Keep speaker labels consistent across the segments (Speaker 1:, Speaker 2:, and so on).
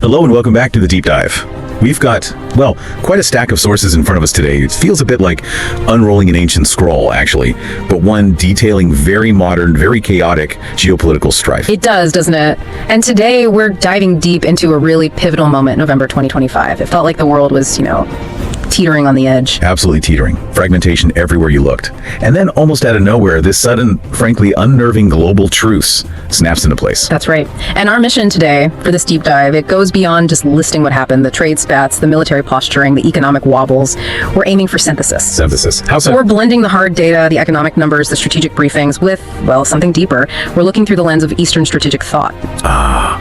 Speaker 1: Hello and welcome back to the Deep Dive. We've got, well, quite a stack of sources in front of us today. It feels a bit like unrolling an ancient scroll, actually, but one detailing very modern, very chaotic geopolitical strife.
Speaker 2: It does, doesn't it? And today we're diving deep into a really pivotal moment, November 2025. It felt like the world was, teetering on the edge.
Speaker 1: Absolutely teetering. Fragmentation everywhere you looked. And then almost out of nowhere, this sudden, frankly, unnerving global truce snaps into place.
Speaker 2: That's right. And our mission today for this deep dive, it goes beyond just listing what happened, the trade spats, the military posturing, the economic wobbles. We're aiming for synthesis.
Speaker 1: Synthesis. How so?
Speaker 2: We're blending the hard data, the economic numbers, the strategic briefings with, well, something deeper. We're looking through the lens of Eastern strategic thought.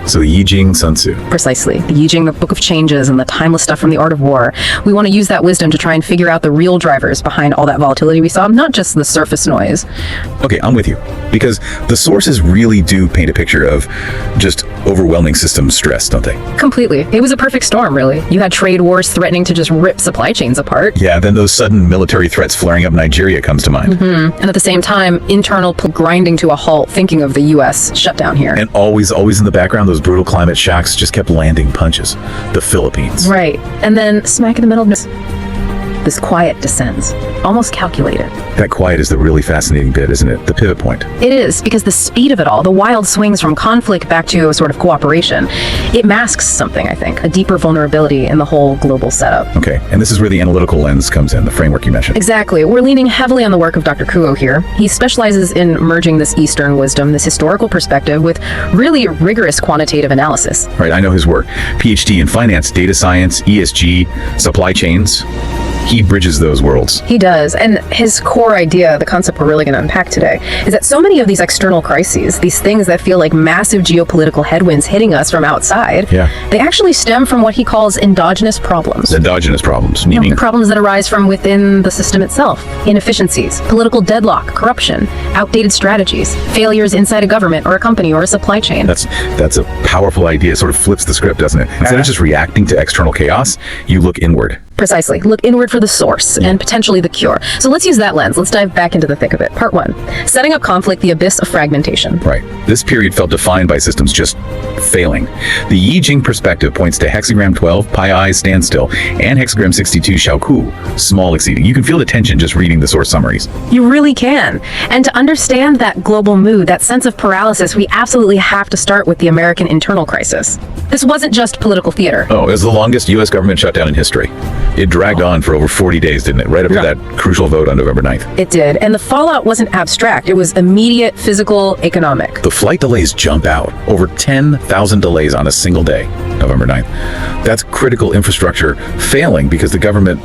Speaker 1: So the Yi Jing, Sun Tzu.
Speaker 2: Precisely. The Yi Jing, the Book of Changes, and the timeless stuff from the Art of War. We want to use that wisdom to try and figure out the real drivers behind all that volatility we saw, not just the surface noise.
Speaker 1: Okay, I'm with you. Because the sources really do paint a picture of just overwhelming system stress, don't they?
Speaker 2: Completely. It was a perfect storm, really. You had trade wars threatening to just rip supply chains apart.
Speaker 1: Yeah, then those sudden military threats flaring up Nigeria comes to mind.
Speaker 2: And at the same time, internal grinding to a halt, thinking of the U.S. shutdown here.
Speaker 1: And always in the background, those brutal climate shocks just kept landing punches. The Philippines.
Speaker 2: Right. And then smack in the middle of this quiet descends, almost calculated.
Speaker 1: That quiet is the really fascinating bit, isn't it? The pivot point.
Speaker 2: It is, because the speed of it all, the wild swings from conflict back to a sort of cooperation, it masks something, I think, a deeper vulnerability in the whole global setup.
Speaker 1: Okay, and this is where the analytical lens comes in, the framework you mentioned.
Speaker 2: Exactly. We're leaning heavily on the work of Dr. Kuo here. He specializes in merging this Eastern wisdom, this historical perspective, with really rigorous quantitative analysis.
Speaker 1: Right, I know his work. PhD in finance, data science, ESG, supply chains. He bridges those worlds.
Speaker 2: He does. And his core idea, the concept we're really going to unpack today, is that so many of these external crises, these things that feel like massive geopolitical headwinds hitting us from outside, they actually stem from what he calls endogenous problems.
Speaker 1: Endogenous problems, meaning?
Speaker 2: Problems that arise from within the system itself. Inefficiencies, political deadlock, corruption, outdated strategies, failures inside a government or a company or a supply chain.
Speaker 1: That's a powerful idea. It sort of flips the script, doesn't it? Instead of just reacting to external chaos, you look inward.
Speaker 2: Precisely. Look inward for the source and potentially the cure. So let's use that lens. Let's dive back into the thick of it. Part 1. Setting up conflict, the abyss of fragmentation.
Speaker 1: Right. This period felt defined by systems just failing. The Yi Jing perspective points to hexagram 12, pi I, standstill, and hexagram 62, xiaoku, small exceeding. You can feel the tension just reading the source summaries.
Speaker 2: You really can. And to understand that global mood, that sense of paralysis, we absolutely have to start with the American internal crisis. This wasn't just political theater.
Speaker 1: Oh, it was the longest U.S. government shutdown in history. It dragged on for over 40 days, didn't it? Right up to that crucial vote on November 9th.
Speaker 2: It did. And the fallout wasn't abstract. It was immediate, physical, economic.
Speaker 1: The flight delays jump out. Over 10,000 delays on a single day, November 9th. That's critical infrastructure failing because the government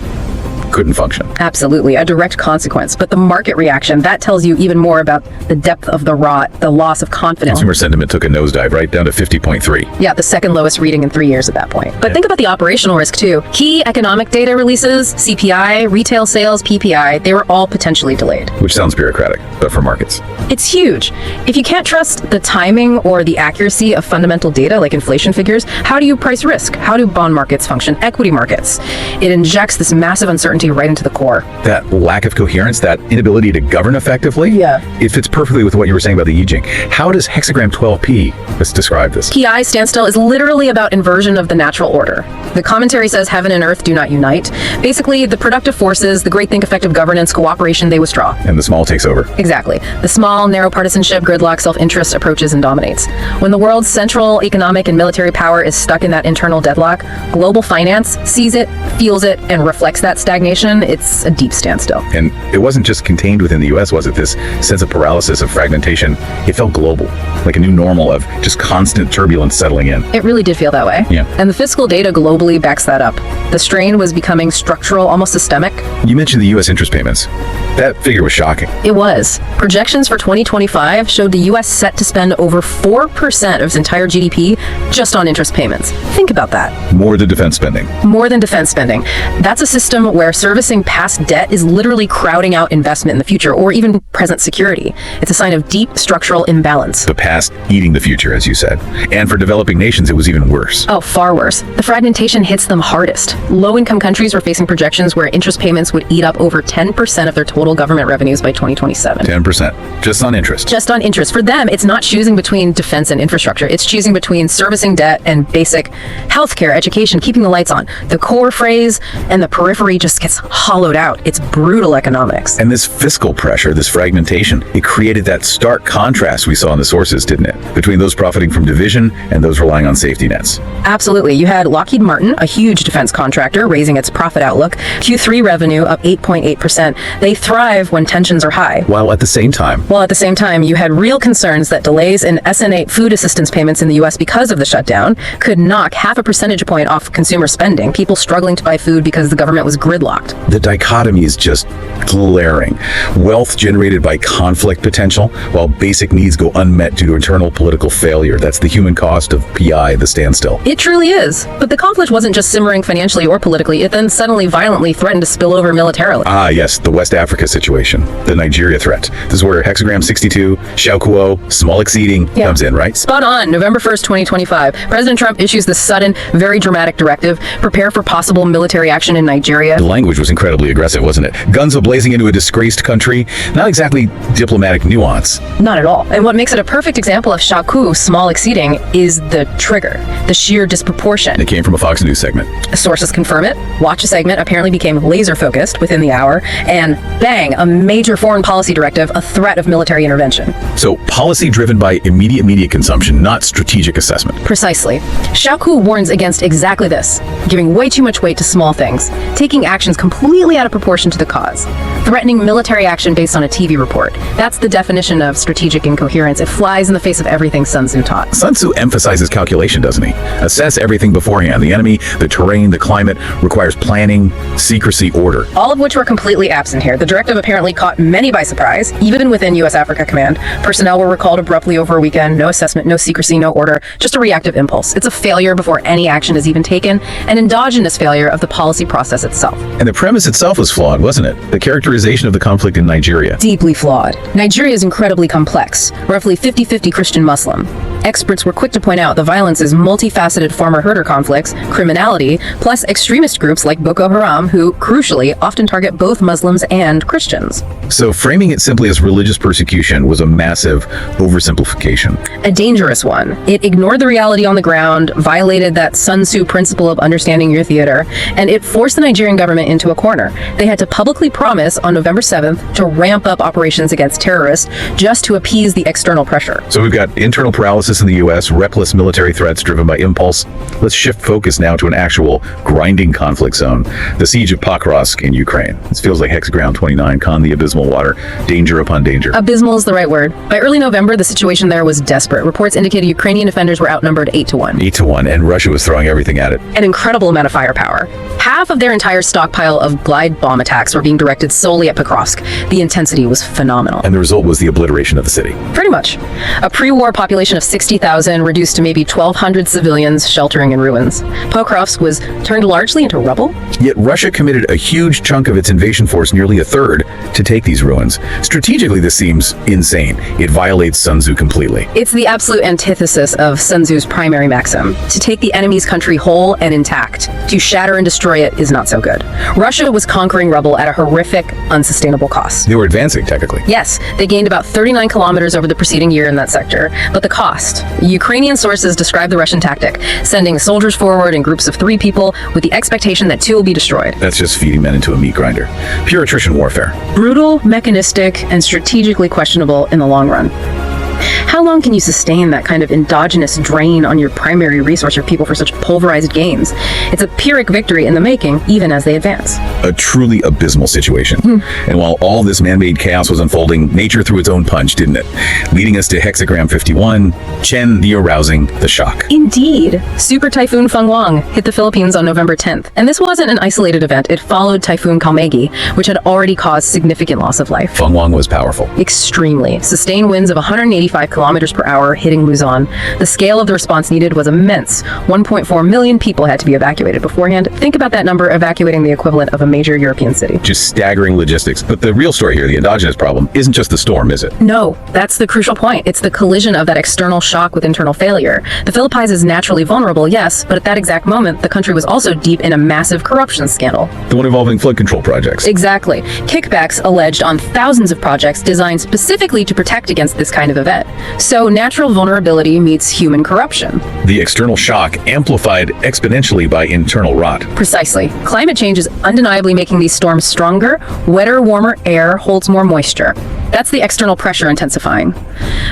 Speaker 1: couldn't function.
Speaker 2: Absolutely, a direct consequence. But the market reaction, that tells you even more about the depth of the rot, the loss of confidence.
Speaker 1: Consumer sentiment took a nosedive, right down to 50.3.
Speaker 2: Yeah, the second lowest reading in 3 years at that point. But think about the operational risk too. Key economic data releases, CPI, retail sales, PPI, they were all potentially delayed.
Speaker 1: Which sounds bureaucratic, but for markets.
Speaker 2: It's huge. If you can't trust the timing or the accuracy of fundamental data like inflation figures, how do you price risk? How do bond markets function? Equity markets? It injects this massive uncertainty right into the core.
Speaker 1: That lack of coherence, that inability to govern effectively, it fits perfectly with what you were saying about the Yi Jing. How does hexagram 12p describe this?
Speaker 2: PI, standstill, is literally about inversion of the natural order. The commentary says heaven and earth do not unite. Basically, the productive forces, the great think effective governance, cooperation, they withdraw.
Speaker 1: And the small takes over.
Speaker 2: Exactly. The small, narrow partisanship, gridlock, self-interest approaches and dominates. When the world's central economic and military power is stuck in that internal deadlock, global finance sees it, feels it, and reflects that stagnation. It's a deep standstill.
Speaker 1: And it wasn't just contained within the U.S., was it? This sense of paralysis, of fragmentation, it felt global, like a new normal of just constant turbulence settling in.
Speaker 2: It really did feel that way.
Speaker 1: Yeah.
Speaker 2: And the fiscal data globally backs that up. The strain was becoming structural, almost systemic.
Speaker 1: You mentioned the U.S. interest payments. That figure was shocking.
Speaker 2: It was. Projections for 2025 showed the U.S. set to spend over 4% of its entire GDP just on interest payments. Think about that.
Speaker 1: More than defense spending.
Speaker 2: More than defense spending. That's a system where servicing past debt is literally crowding out investment in the future or even present security. It's a sign of deep structural imbalance.
Speaker 1: The past eating the future, as you said. And for developing nations, it was even worse.
Speaker 2: Oh, far worse. The fragmentation inflation hits them hardest. Low-income countries were facing projections where interest payments would eat up over 10% of their total government revenues by 2027.
Speaker 1: 10%. Just on interest.
Speaker 2: Just on interest. For them, it's not choosing between defense and infrastructure. It's choosing between servicing debt and basic healthcare, education, keeping the lights on. The core phrase and the periphery just gets hollowed out. It's brutal economics.
Speaker 1: And this fiscal pressure, this fragmentation, it created that stark contrast we saw in the sources, didn't it? Between those profiting from division and those relying on safety nets.
Speaker 2: Absolutely. You had Lockheed Martin, a huge defense contractor, raising its profit outlook. Q3 revenue up 8.8%. They thrive when tensions are high.
Speaker 1: While at the same time,
Speaker 2: you had real concerns that delays in SN8 food assistance payments in the U.S. because of the shutdown could knock 0.5 percentage point off consumer spending, people struggling to buy food because the government was gridlocked.
Speaker 1: The dichotomy is just glaring. Wealth generated by conflict potential, while basic needs go unmet due to internal political failure. That's the human cost of PI, the standstill.
Speaker 2: It truly is. But the conflict wasn't just simmering financially or politically. It then suddenly violently threatened to spill over militarily.
Speaker 1: Ah, yes, the West Africa situation, the Nigeria threat. This is where hexagram 62, Shaukuo, small exceeding comes in, right?
Speaker 2: Spot on. November 1st, 2025. President Trump issues this sudden, very dramatic directive. Prepare for possible military action in Nigeria.
Speaker 1: The language was incredibly aggressive, wasn't it? Guns blazing into a disgraced country. Not exactly diplomatic nuance.
Speaker 2: Not at all. And what makes it a perfect example of Shauku, small exceeding, is the trigger, the sheer disproportion.
Speaker 1: It came from a Fox News segment.
Speaker 2: Sources confirm it. Watch a segment apparently became laser focused within the hour, and bang, a major foreign policy directive, a threat of military intervention.
Speaker 1: So policy driven by immediate media consumption, not strategic assessment.
Speaker 2: Precisely. Shauku warns against exactly this, giving way too much weight to small things, taking actions completely out of proportion to the cause, threatening military action based on a TV report. That's the definition of strategic incoherence. It flies in the face of everything Sun Tzu taught.
Speaker 1: Sun Tzu emphasizes calculation, doesn't he? Assess everything beforehand. The enemy, the terrain, the climate requires planning, secrecy, order.
Speaker 2: All of which were completely absent here. The directive apparently caught many by surprise, even within U.S. Africa Command. Personnel were recalled abruptly over a weekend. No assessment, no secrecy, no order. Just a reactive impulse. It's a failure before any action is even taken, an endogenous failure of the policy process itself.
Speaker 1: And the premise itself was flawed, wasn't it? The characterization of the conflict in Nigeria.
Speaker 2: Deeply flawed. Nigeria is incredibly complex, roughly 50-50 Christian-Muslim. Experts were quick to point out the violence is multifaceted farmer-herder conflicts, criminality, plus extremist groups like Boko Haram, who, crucially, often target both Muslims and Christians.
Speaker 1: So framing it simply as religious persecution was a massive oversimplification.
Speaker 2: A dangerous one. It ignored the reality on the ground, violated that Sun Tzu principle of understanding your theater, and it forced the Nigerian government into a corner. They had to publicly promise on November 7th to ramp up operations against terrorists just to appease the external pressure.
Speaker 1: So we've got internal paralysis in the U.S., reckless military threats driven by impulse. Let's shift focus now to an actual grinding conflict zone, the siege of Pokrovsk in Ukraine. This feels like hexagram 29, con the abysmal water, danger upon danger.
Speaker 2: Abysmal is the right word. By early November, the situation there was desperate. Reports indicated Ukrainian defenders were outnumbered 8-1.
Speaker 1: 8-1, and Russia was throwing everything at it.
Speaker 2: An incredible amount of firepower. Half of their entire stockpile of glide bomb attacks were being directed solely at Pokrovsk. The intensity was phenomenal.
Speaker 1: And the result was the obliteration of the city.
Speaker 2: Pretty much. A pre-war population of 60,000 reduced to maybe 1,200 civilians sheltering in ruins. Pokrovsk was turned largely into rubble.
Speaker 1: Yet Russia committed a huge chunk of its invasion force, nearly a third, to take these ruins. Strategically, this seems insane. It violates Sun Tzu completely.
Speaker 2: It's the absolute antithesis of Sun Tzu's primary maxim. To take the enemy's country whole and intact. To shatter and destroy it is not so good. Russia was conquering rubble at a horrific, unsustainable cost.
Speaker 1: They were advancing, technically.
Speaker 2: Yes, they gained about 39 kilometers over the preceding year in that sector. But the cost. Ukrainian sources describe the Russian tactic, sending soldiers forward in groups of 3 people with the expectation that 2 will be destroyed.
Speaker 1: That's just feeding men into a meat grinder. Pure attrition warfare.
Speaker 2: Brutal, mechanistic, and strategically questionable in the long run. How long can you sustain that kind of endogenous drain on your primary resource, your people, for such pulverized gains? It's a Pyrrhic victory in the making, even as they advance.
Speaker 1: A truly abysmal situation. And while all this man-made chaos was unfolding, nature threw its own punch, didn't it? Leading us to hexagram 51, Chen, the arousing, the shock.
Speaker 2: Indeed. Super Typhoon Fenghuang hit the Philippines on November 10th. And this wasn't an isolated event. It followed Typhoon Kalmegi, which had already caused significant loss of life.
Speaker 1: Fenghuang was powerful.
Speaker 2: Extremely. Sustained winds of 185 kilometers per hour, hitting Luzon. The scale of the response needed was immense. 1.4 million people had to be evacuated beforehand. Think about that number evacuating the equivalent of a major European city.
Speaker 1: Just staggering logistics. But the real story here, the endogenous problem, isn't just the storm, is it?
Speaker 2: No, that's the crucial point. It's the collision of that external shock with internal failure. The Philippines is naturally vulnerable, yes, but at that exact moment, the country was also deep in a massive corruption scandal.
Speaker 1: The one involving flood control projects.
Speaker 2: Exactly. Kickbacks alleged on thousands of projects designed specifically to protect against this kind of event. So natural vulnerability meets human corruption.
Speaker 1: The external shock amplified exponentially by internal rot.
Speaker 2: Precisely. Climate change is undeniably making these storms stronger. Wetter, warmer air holds more moisture. That's the external pressure intensifying.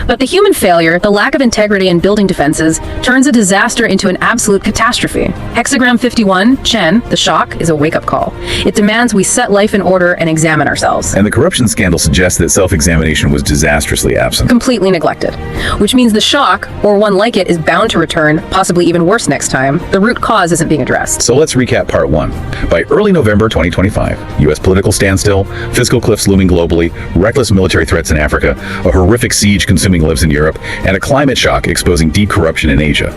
Speaker 2: But the human failure, the lack of integrity in building defenses, turns a disaster into an absolute catastrophe. Hexagram 51, Chen, the shock, is a wake-up call. It demands we set life in order and examine ourselves.
Speaker 1: And the corruption scandal suggests that self-examination was disastrously absent.
Speaker 2: Completely neglected. Which means the shock, or one like it, is bound to return, possibly even worse next time. The root cause isn't being addressed.
Speaker 1: So let's recap part one. By early November 2025, U.S. political standstill, fiscal cliffs looming globally, reckless military threats in Africa, a horrific siege consuming lives in Europe, and a climate shock exposing deep corruption in Asia.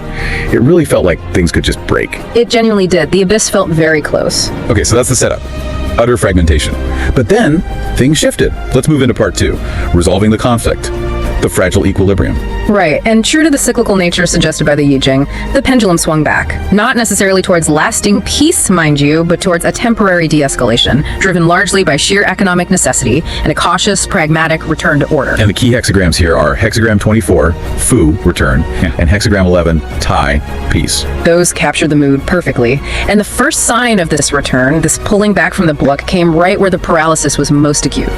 Speaker 1: It really felt like things could just break.
Speaker 2: It genuinely did. The abyss felt very close.
Speaker 1: Okay, so that's the setup. Utter fragmentation. But then, things shifted. Let's move into part two. Resolving the conflict. The fragile equilibrium.
Speaker 2: Right, and true to the cyclical nature suggested by the Yijing, the pendulum swung back. Not necessarily towards lasting peace, mind you, but towards a temporary de-escalation, driven largely by sheer economic necessity and a cautious, pragmatic return to order.
Speaker 1: And the key hexagrams here are hexagram 24, Fu, return, and hexagram 11, Tai, peace.
Speaker 2: Those capture the mood perfectly. And the first sign of this return, this pulling back from the book, came right where the paralysis was most acute.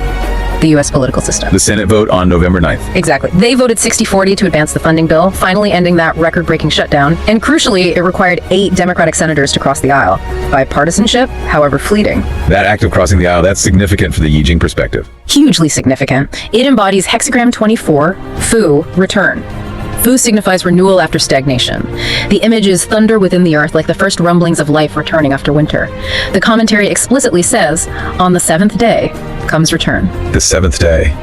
Speaker 2: The U.S. political system.
Speaker 1: The Senate vote on November 9th.
Speaker 2: Exactly. They voted 60-40 to advance the funding bill, finally ending that record-breaking shutdown. And crucially, it required 8 Democratic senators to cross the aisle. Bipartisanship, however fleeting.
Speaker 1: That act of crossing the aisle, that's significant for the Yijing perspective.
Speaker 2: Hugely significant. It embodies hexagram 24, Fu, return. Fu signifies renewal after stagnation. The image is thunder within the earth, like the first rumblings of life returning after winter. The commentary explicitly says, on the 7th day comes return.
Speaker 1: The 7th day.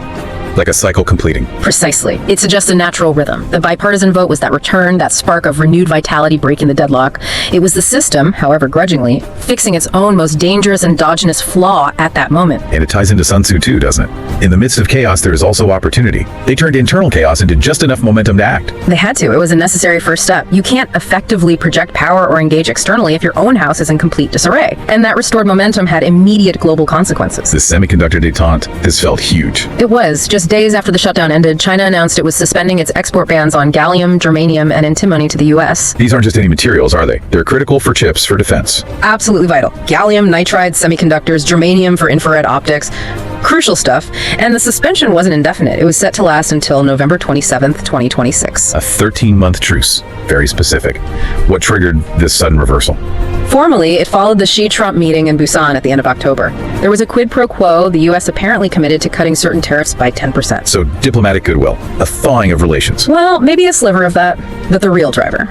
Speaker 1: Like a cycle completing.
Speaker 2: Precisely. It suggests a natural rhythm. The bipartisan vote was that return, that spark of renewed vitality breaking the deadlock. It was the system, however grudgingly, fixing its own most dangerous endogenous flaw at that moment.
Speaker 1: And it ties into Sun Tzu too, doesn't it? In the midst of chaos, there is also opportunity. They turned internal chaos into just enough momentum to act.
Speaker 2: They had to. It was a necessary first step. You can't effectively project power or engage externally if your own house is in complete disarray. And that restored momentum had immediate global consequences.
Speaker 1: The semiconductor detente has felt huge.
Speaker 2: It was. Just days after the shutdown ended, China announced it was suspending its export bans on gallium, germanium, and antimony to the U.S.
Speaker 1: These aren't just any materials, are they? They're critical for chips for defense.
Speaker 2: Absolutely vital. Gallium, nitride, semiconductors, germanium for infrared optics. Crucial stuff. And the suspension wasn't indefinite. It was set to last until November 27th, 2026.
Speaker 1: A 13-month truce. Very specific. What triggered this sudden reversal?
Speaker 2: Formally, it followed the Xi-Trump meeting in Busan at the end of October. There was a quid pro quo. The U.S. apparently committed to cutting certain tariffs by 10%.
Speaker 1: So diplomatic goodwill, a thawing of relations.
Speaker 2: Well, maybe a sliver of that, but the real driver.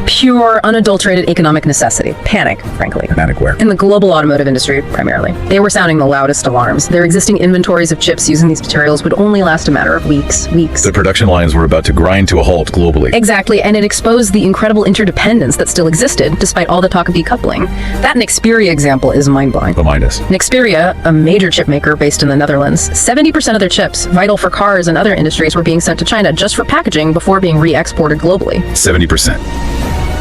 Speaker 2: Pure, unadulterated economic necessity. Panic, frankly.
Speaker 1: Panic where?
Speaker 2: In the global automotive industry, primarily. They were sounding the loudest alarms. Their existing inventories of chips using these materials would only last a matter of weeks.
Speaker 1: The production lines were about to grind to a halt globally.
Speaker 2: Exactly, and it exposed the incredible interdependence that still existed, despite all the talk of decoupling. That Nexperia example is mind-blowing.
Speaker 1: Remind us.
Speaker 2: Nexperia, a major chip maker based in the Netherlands, 70% of their chips, vital for cars and other industries, were being sent to China just for packaging before being re-exported globally.
Speaker 1: 70%.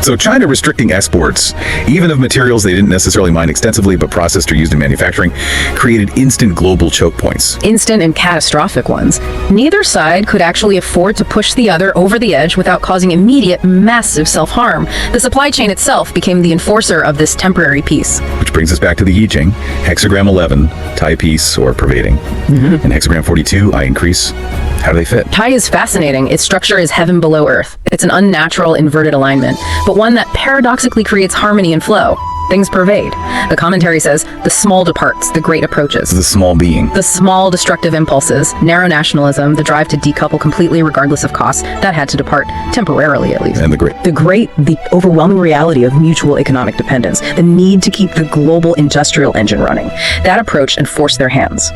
Speaker 1: So China restricting exports, even of materials they didn't necessarily mine extensively but processed or used in manufacturing, created instant global choke points.
Speaker 2: Instant and catastrophic ones. Neither side could actually afford to push the other over the edge without causing immediate, massive self-harm. The supply chain itself became the enforcer of this temporary peace.
Speaker 1: Which brings us back to the Yijing. Hexagram 11, Tai peace or pervading. And hexagram 42, I increase. How do they fit?
Speaker 2: Tai is fascinating. Its structure is heaven below earth. It's an unnatural inverted alignment, but one that paradoxically creates harmony and flow. Things pervade. The commentary says, the small departs, the great approaches.
Speaker 1: The small being.
Speaker 2: The small destructive impulses, narrow nationalism, the drive to decouple completely regardless of cost, that had to depart, temporarily at least.
Speaker 1: And the great.
Speaker 2: The overwhelming reality of mutual economic dependence, the need to keep the global industrial engine running. That approach enforced their hands.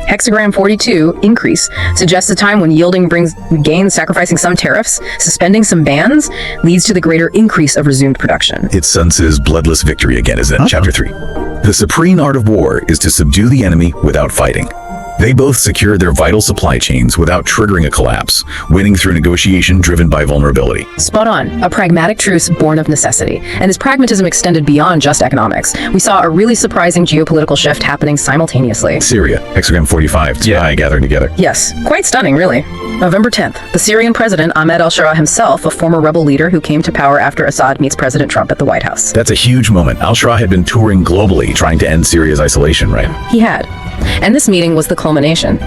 Speaker 2: Hexagram 42, increase, suggests a time when yielding brings gains, sacrificing some tariffs, suspending some bans, leads to the greater increase of resumed production.
Speaker 1: It's Sun Tzu's bloodless victory again, isn't it? Chapter 3. The supreme art of war is to subdue the enemy without fighting. They both secure their vital supply chains without triggering a collapse, winning through negotiation driven by vulnerability.
Speaker 2: Spot on. A pragmatic truce born of necessity. And this pragmatism extended beyond just economics. We saw a really surprising geopolitical shift happening simultaneously.
Speaker 1: Syria, hexagram 45, Tzai gathering together.
Speaker 2: Yes, quite stunning, really. November 10th, the Syrian president Ahmed al-Shara himself, a former rebel leader who came to power after Assad meets President Trump at the White House.
Speaker 1: That's a huge moment. Al-Shara had been touring globally, trying to end Syria's isolation, right?
Speaker 2: He had. And this meeting was the culmination.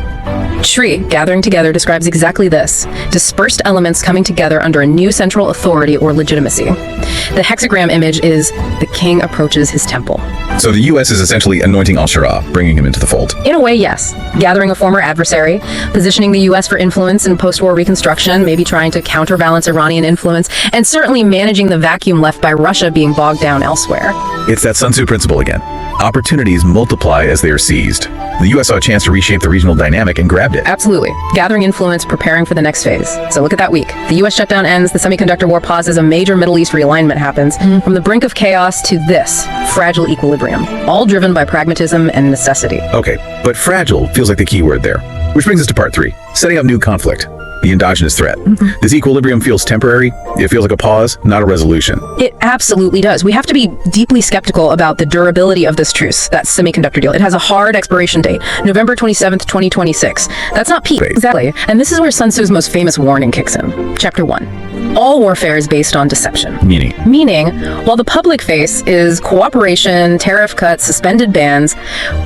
Speaker 2: Shri, gathering together, describes exactly this: dispersed elements coming together under a new central authority or legitimacy. The hexagram image is the king approaches his temple.
Speaker 1: So the U.S. is essentially anointing al-Shara, bringing him into the fold.
Speaker 2: In a way, yes. Gathering a former adversary, positioning the U.S. for influence in post-war reconstruction, maybe trying to counterbalance Iranian influence, and certainly managing the vacuum left by Russia being bogged down elsewhere.
Speaker 1: It's that Sun Tzu principle again. Opportunities multiply as they are seized. The U.S. saw a chance to reshape the regional dynamic and grabbed it.
Speaker 2: Absolutely. Gathering influence, preparing for the next phase. So look at that week. The U.S. shutdown ends, the semiconductor war pauses, a major Middle East realignment happens. From the brink of chaos to this, fragile equilibrium. All driven by pragmatism and necessity.
Speaker 1: Okay, but fragile feels like the key word there. Which brings us to part 3, setting up new conflict. The endogenous threat. This equilibrium feels temporary. It feels like a pause, not a resolution.
Speaker 2: It absolutely does. We have to be deeply skeptical about the durability of this truce, that semiconductor deal. It has a hard expiration date, November 27th, 2026. That's not peak. Exactly. And this is where Sun Tzu's most famous warning kicks in. Chapter 1. All warfare is based on deception. Meaning, while the public face is cooperation, tariff cuts, suspended bans,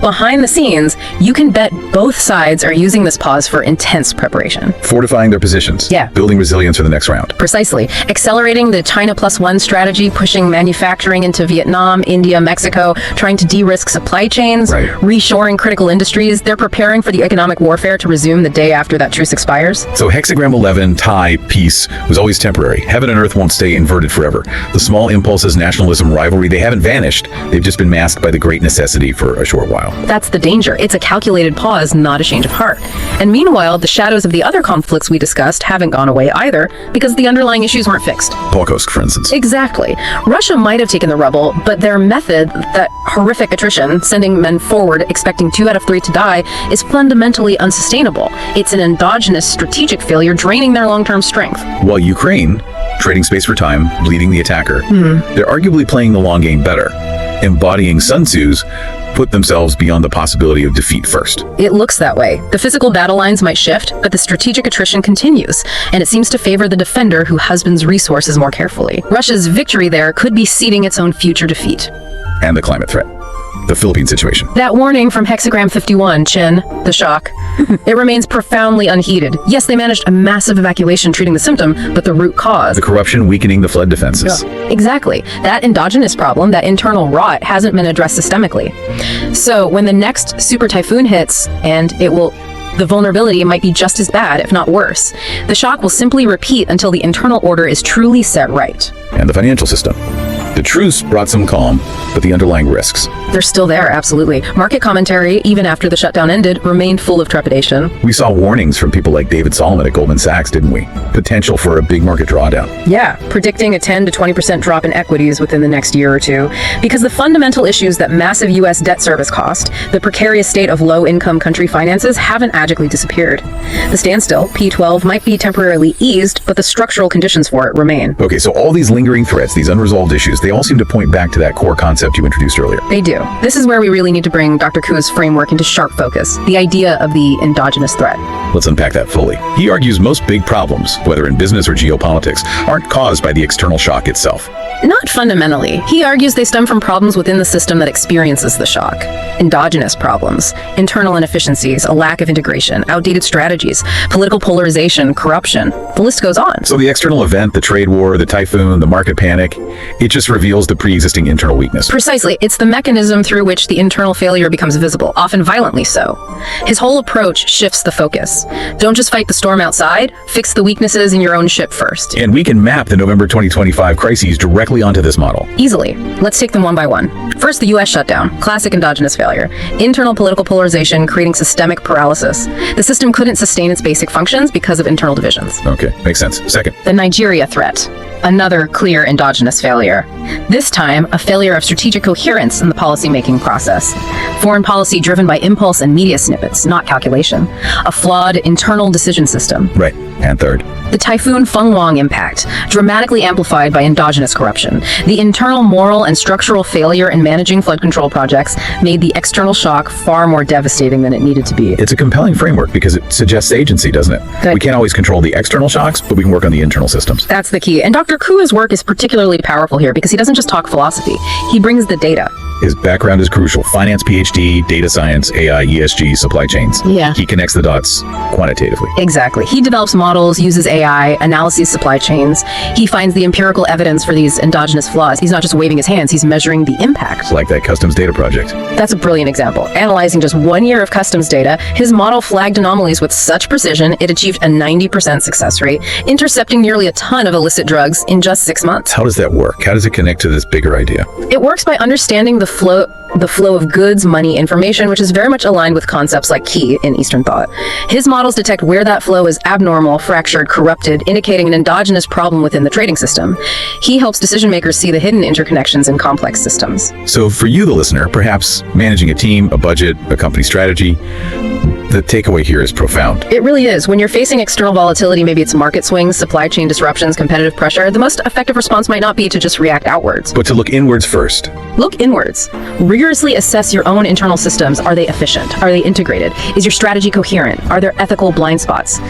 Speaker 2: behind the scenes, you can bet both sides are using this pause for intense preparation.
Speaker 1: Fortifying their positions.
Speaker 2: Yeah.
Speaker 1: Building resilience for the next round.
Speaker 2: Precisely. Accelerating the China +1 strategy, pushing manufacturing into Vietnam, India, Mexico, trying to de-risk supply chains,
Speaker 1: Right.
Speaker 2: reshoring critical industries. They're preparing for the economic warfare to resume the day after that truce expires.
Speaker 1: So hexagram 11, Thai, peace, was always temporary. Heaven and earth won't stay inverted forever. The small impulses, nationalism, rivalry, they haven't vanished. They've just been masked by the great necessity for a short while.
Speaker 2: That's the danger. It's a calculated pause, not a change of heart. And meanwhile, the shadows of the other conflicts we discussed haven't gone away either, because the underlying issues weren't fixed.
Speaker 1: Polkosk, for instance.
Speaker 2: Exactly. Russia might have taken the rubble, but their method, that horrific attrition, sending men forward expecting 2 out of 3 to die, is fundamentally unsustainable. It's an endogenous strategic failure, draining their long-term strength.
Speaker 1: While Ukraine, trading space for time, bleeding the attacker, they're arguably playing the long game better. Embodying Sun Tzu's put themselves beyond the possibility of defeat first.
Speaker 2: It looks that way. The physical battle lines might shift, but the strategic attrition continues, and it seems to favor the defender who husbands resources more carefully. Russia's victory there could be seeding its own future defeat.
Speaker 1: And the climate threat. The Philippine situation.
Speaker 2: That warning from hexagram 51, Chin, the shock, it remains profoundly unheeded. Yes, they managed a massive evacuation treating the symptom, but the root cause.
Speaker 1: The corruption weakening the flood defenses.
Speaker 2: Exactly. That endogenous problem, that internal rot, hasn't been addressed systemically. So when the next super typhoon hits, and the vulnerability might be just as bad, if not worse. The shock will simply repeat until the internal order is truly set right.
Speaker 1: And the financial system. The truce brought some calm, but the underlying risks.
Speaker 2: They're still there, absolutely. Market commentary, even after the shutdown ended, remained full of trepidation.
Speaker 1: We saw warnings from people like David Solomon at Goldman Sachs, didn't we? Potential for a big market drawdown.
Speaker 2: Yeah, predicting a 10 to 20% drop in equities within the next year or two. Because the fundamental issues that massive U.S. debt service cost, the precarious state of low-income country finances, haven't magically disappeared. The standstill, P12, might be temporarily eased, but the structural conditions for it remain.
Speaker 1: Okay, so all these lingering threats, these unresolved issues, they all seem to point back to that core concept you introduced earlier.
Speaker 2: They do. This is where we really need to bring Dr. Ku's framework into sharp focus, the idea of the endogenous threat.
Speaker 1: Let's unpack that fully. He argues most big problems, whether in business or geopolitics, aren't caused by the external shock itself.
Speaker 2: Not fundamentally. He argues they stem from problems within the system that experiences the shock. Endogenous problems, internal inefficiencies, a lack of integration, outdated strategies, political polarization, corruption. The list goes on.
Speaker 1: So the external event, the trade war, the typhoon, the market panic, it just reveals the pre-existing internal weakness.
Speaker 2: Precisely. It's the mechanism through which the internal failure becomes visible, often violently so. His whole approach shifts the focus. Don't just fight the storm outside, fix the weaknesses in your own ship first.
Speaker 1: And we can map the November 2025 crises directly onto this model.
Speaker 2: Easily. Let's take them one by one. First, the U.S. shutdown. Classic endogenous failure. failure. Internal political polarization creating systemic paralysis. The system couldn't sustain its basic functions because of internal divisions.
Speaker 1: Okay, makes sense. Second.
Speaker 2: The Nigeria threat. Another clear endogenous failure. This time, a failure of strategic coherence in the policy-making process. Foreign policy driven by impulse and media snippets, not calculation. A flawed internal decision system.
Speaker 1: Right. And third.
Speaker 2: The Typhoon Fenghuang impact, dramatically amplified by endogenous corruption. The internal moral and structural failure in managing flood control projects made the external shock far more devastating than it needed to be.
Speaker 1: It's a compelling framework because it suggests agency, doesn't it?
Speaker 2: Good.
Speaker 1: We can't always control the external shocks, but we can work on the internal systems.
Speaker 2: That's the key. And Dr. Ku's work is particularly powerful here because he doesn't just talk philosophy. He brings the data.
Speaker 1: His background is crucial. Finance PhD, data science, AI, ESG, supply chains.
Speaker 2: Yeah.
Speaker 1: He connects the dots quantitatively.
Speaker 2: Exactly. He develops models, uses AI, analyses supply chains. He finds the empirical evidence for these endogenous flaws. He's not just waving his hands, he's measuring the impact.
Speaker 1: Like that customs data project.
Speaker 2: That's a brilliant example. Analyzing just 1 year of customs data, his model flagged anomalies with such precision, it achieved a 90% success rate, intercepting nearly a ton of illicit drugs in just 6 months.
Speaker 1: How does that work? How does it connect to this bigger idea?
Speaker 2: It works by understanding the flow of goods, money, information, which is very much aligned with concepts like qi in Eastern thought. His models detect where that flow is abnormal, fractured, corrupted, indicating an endogenous problem within the trading system. He helps decision makers see the hidden interconnections in complex systems.
Speaker 1: So for you, the listener, perhaps managing a team, a budget, a company strategy, the takeaway here is profound.
Speaker 2: It really is. When you're facing external volatility, maybe it's market swings, supply chain disruptions, competitive pressure, the most effective response might not be to just react outwards.
Speaker 1: But to look inwards first.
Speaker 2: Look inwards. Rigorously assess your own internal systems. Are they efficient? Are they integrated? Is your strategy coherent? Are there ethical blind spots?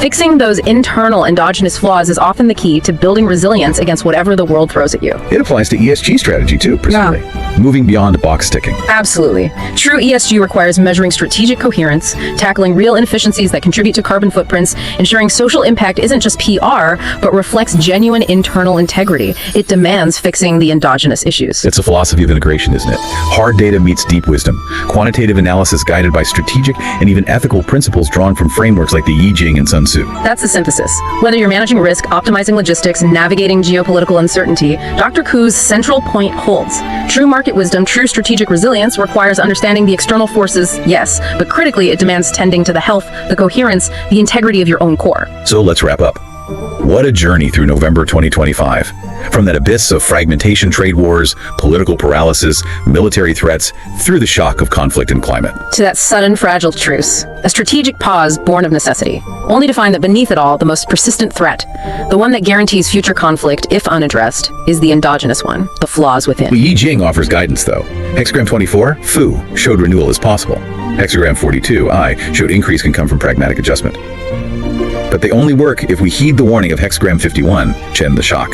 Speaker 2: Fixing those internal endogenous flaws is often the key to building resilience against whatever the world throws at you.
Speaker 1: It applies to ESG strategy too, presumably. Moving beyond box ticking.
Speaker 2: Absolutely. True ESG requires measuring strategic coherence, tackling real inefficiencies that contribute to carbon footprints, ensuring social impact isn't just PR, but reflects genuine internal integrity. It demands fixing the endogenous issues.
Speaker 1: It's a philosophy of integration, isn't it? Hard data meets deep wisdom. Quantitative analysis guided by strategic and even ethical principles drawn from frameworks like the I Ching and Sun Tzu.
Speaker 2: That's the synthesis. Whether you're managing risk, optimizing logistics, navigating geopolitical uncertainty, Dr. Ku's central point holds. True market wisdom, true strategic resilience requires understanding the external forces, yes, but critically it demands tending to the health, the coherence, the integrity of your own core.
Speaker 1: So let's wrap up. What a journey through November 2025. From that abyss of fragmentation, trade wars, political paralysis, military threats, through the shock of conflict and climate.
Speaker 2: To that sudden fragile truce, a strategic pause born of necessity, only to find that beneath it all, the most persistent threat, the one that guarantees future conflict, if unaddressed, is the endogenous one, the flaws within.
Speaker 1: The I Ching offers guidance, though. Hexagram 24, Fu, showed renewal is possible. Hexagram 42, I, showed increase can come from pragmatic adjustment. But they only work if we heed the warning of Hexagram 51, Chen the shock.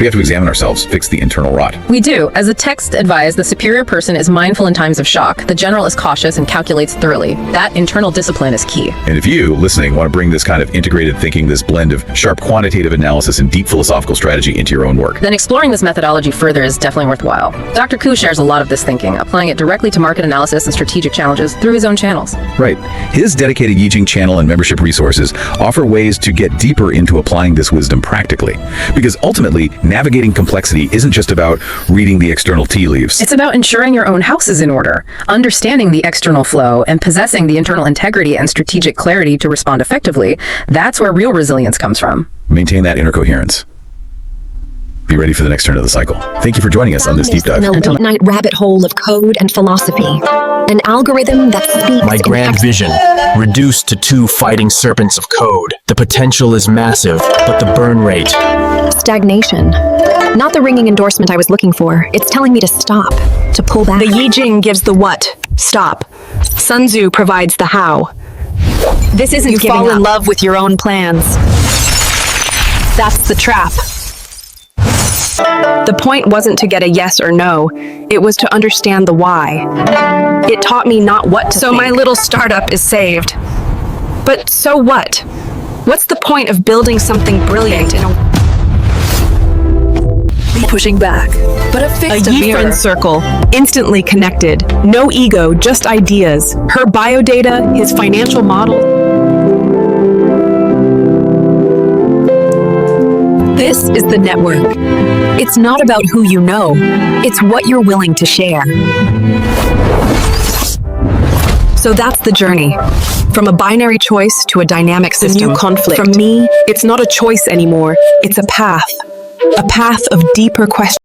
Speaker 1: We have to examine ourselves, fix the internal rot.
Speaker 2: We do. As the text advised, the superior person is mindful in times of shock. The general is cautious and calculates thoroughly. That internal discipline is key.
Speaker 1: And if you, listening, want to bring this kind of integrated thinking, this blend of sharp quantitative analysis and deep philosophical strategy into your own work,
Speaker 2: then exploring this methodology further is definitely worthwhile. Dr. Ku shares a lot of this thinking, applying it directly to market analysis and strategic challenges through his own channels.
Speaker 1: Right. His dedicated I Ching channel and membership resources offer ways to get deeper into applying this wisdom practically. Because ultimately, navigating complexity isn't just about reading the external tea leaves.
Speaker 2: It's about ensuring your own house is in order, understanding the external flow, and possessing the internal integrity and strategic clarity to respond effectively. That's where real resilience comes from.
Speaker 1: Maintain that inner coherence. Be ready for the next turn of the cycle. Thank you for joining us on this deep dive.
Speaker 3: In a late-night rabbit hole of code and philosophy. An algorithm that speaks
Speaker 4: My grand vision, reduced to 2 fighting serpents of code. The potential is massive, but the burn rate.
Speaker 3: Stagnation. Not the ringing endorsement I was looking for. It's telling me to stop, to pull back.
Speaker 5: The I Ching gives the what, stop. Sun Tzu provides the how.
Speaker 3: This isn't
Speaker 5: You
Speaker 3: giving
Speaker 5: fall in
Speaker 3: up.
Speaker 5: love with your own plans. That's the trap. The point wasn't to get a yes or no, it was to understand the why. It taught me not what to think. My little startup is saved. But so what? What's the point of building something brilliant in a pushing back, but affixed a friend circle, instantly connected, no ego, just ideas, her biodata, his financial model. This is the network. It's not about who you know, it's what you're willing to share. So that's the journey. From a binary choice to a dynamic system.
Speaker 6: new conflict.
Speaker 5: For me, it's not a choice anymore. It's a path. A path of deeper questions.